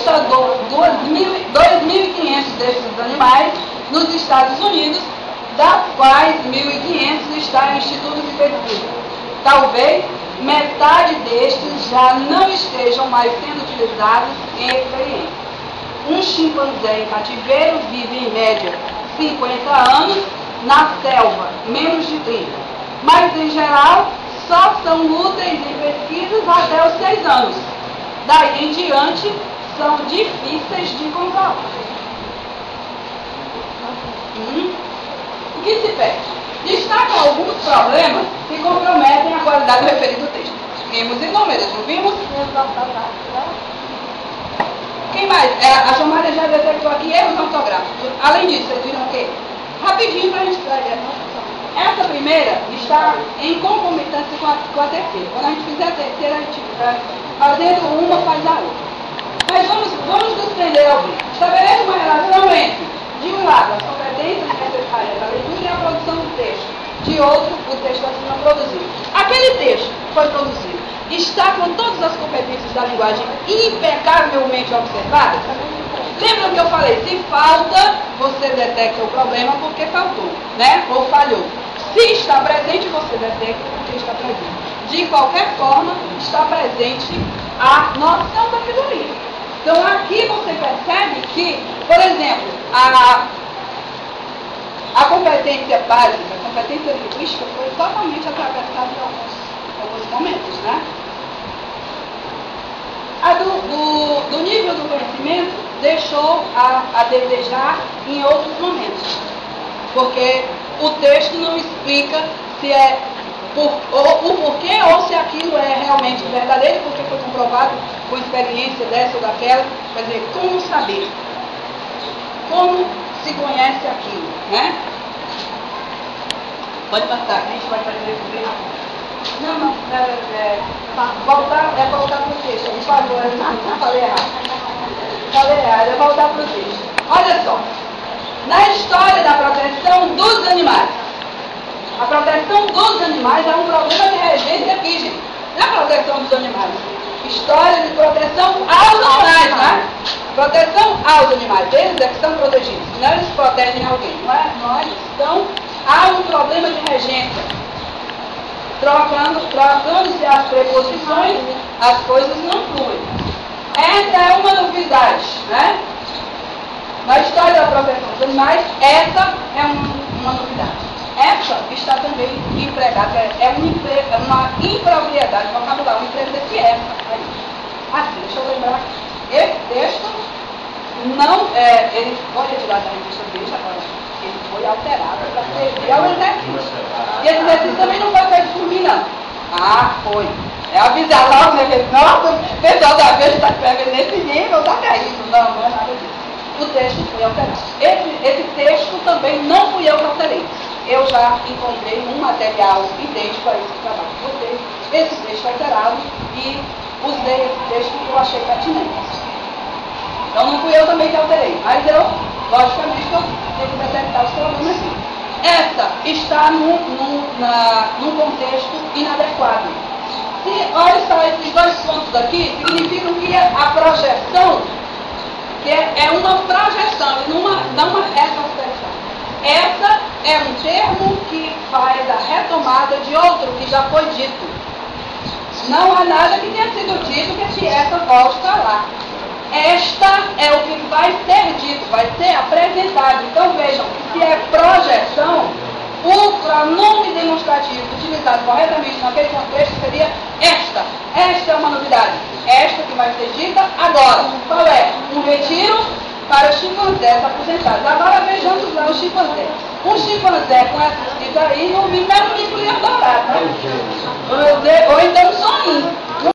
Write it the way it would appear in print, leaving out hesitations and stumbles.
conquistador 2.500 desses animais nos Estados Unidos, das quais 1.500 estão em institutos de pesquisa. Talvez metade destes já não estejam mais sendo utilizados em experiência. Um chimpanzé em cativeiro vive em média 50 anos, na selva menos de 30. Mas em geral só são úteis em pesquisas até os 6 anos. Daí em diante são difíceis de controlar. O que se pede? Destaca alguns problemas que comprometem a qualidade do referido texto. Vimos inúmeros, não vimos? Quem mais? A Jomária já detectou aqui erros ortográficos. Além disso, vocês viram o quê? Rapidinho para a gente trazer. Essa primeira está em concomitância com a terceira. Quando a gente fizer a terceira, a gente fazendo uma, faz a outra. Mas vamos nos prender ao bem. Estabelece uma relação entre, de um lado, as competências necessárias da leitura e a produção do texto. De outro, o texto a ser produzido. Aquele texto que foi produzido está com todas as competências da linguagem impecavelmente observadas? Lembra que eu falei? Se falta, você detecta o problema porque faltou, né? Ou falhou. Se está presente, você detecta porque está presente. De qualquer forma, está presente a noção da figurinha. Então, aqui você percebe que, por exemplo, a competência básica, a competência linguística foi totalmente atravessada em alguns momentos, né? A do nível do conhecimento deixou a desejar em outros momentos, porque o texto não explica se é o porquê ou se aquilo é realmente verdadeiro, porque foi comprovado com experiência dessa ou daquela. Quer dizer, como saber? Como se conhece aquilo, né? Pode passar, a gente vai fazer isso. Não, voltar para o texto, por favor, eu falei errado, é voltar para o texto. Olha só, na história da proteção dos animais, a proteção dos animais é um problema de regência aqui, gente. Não é a proteção dos animais. História de proteção aos animais, né? Proteção aos animais. Eles é que são protegidos. Não eles protegem alguém. Não é nós. Então, há um problema de regência. Trocando-se as preposições, as coisas não fluem. Essa é uma novidade, né? Na história da proteção dos animais, essa é uma novidade. Essa está também empregada, é uma impropriedade, vocabulário, um emprego desse essa. Assim, deixa eu lembrar que esse texto não, ele foi retirado da revista Veja agora, ele foi alterado para servir ao exercício. E esse exercício também não foi feito por mim, não. Ah, foi. É avisar logo, né? Nossa, o pessoal da Veja está escrevendo nesse nível, está caindo. Não, não é nada disso. O texto foi alterado. Esse texto também não fui eu que alterei. Eu já encontrei um material idêntico a esse trabalho de vocês, esse texto alterado, e usei esse texto que eu achei pertinente. Então não fui eu também que alterei, mas eu, logicamente, eu tenho que detectar os problemas aqui. Essa está num contexto inadequado. Olha só, esses dois pontos aqui significam que a projeção, que é uma projeção, não uma retrospecção. Essa é um termo que faz a retomada de outro que já foi dito. Não há nada que tenha sido dito que essa volte para lá. Esta é o que vai ser dito, vai ser apresentado. Então vejam, se é projeção, o pronome demonstrativo utilizado corretamente naquele contexto seria esta. Esta é uma novidade. Esta que vai ser dita agora. Qual é? Um retiro para os chimpanzés aposentados. Agora vejamos lá o chimpanzé. Um chimpanzé com essa escrita aí, no mínimo era um mico dourado, né? Ou então um soninho.